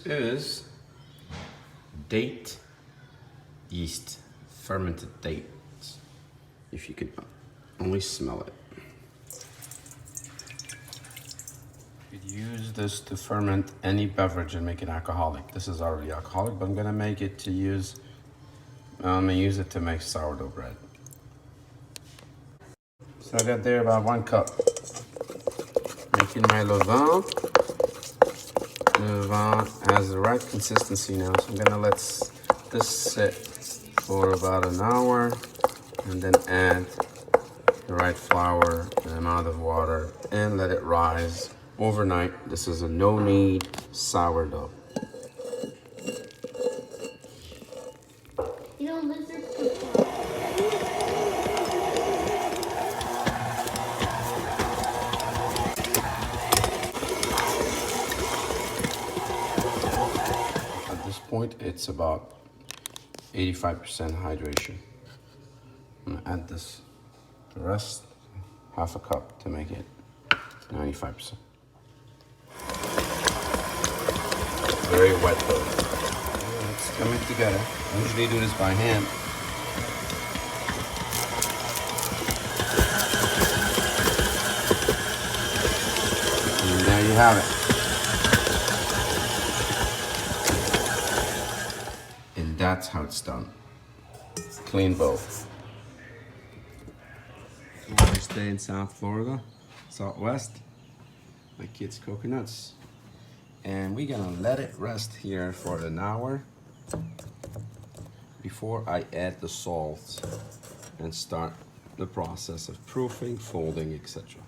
is date yeast, fermented dates. If you could only smell it. You could use this to ferment any beverage and make it alcoholic. This is already alcoholic, but I'm gonna make it to use, I'm gonna use it to make sourdough bread. So I got there about 1 cup. Making my levain. Levain has the right consistency now, so I'm gonna let this sit for about an hour and then add the right flour, the amount of water, and let it rise overnight. This is a no knead sourdough. You know, lizards At this point, it's about 85% hydration. I'm gonna add the rest, half a cup to make it 95%. Very wet though. It's coming together. I usually do this by hand. And there you have it. And that's how it's done. Clean bowl. I stay in South Florida, Southwest. My kids' coconuts. And we're gonna let it rest here for an hour before I add the salt and start the process of proofing, folding, etc.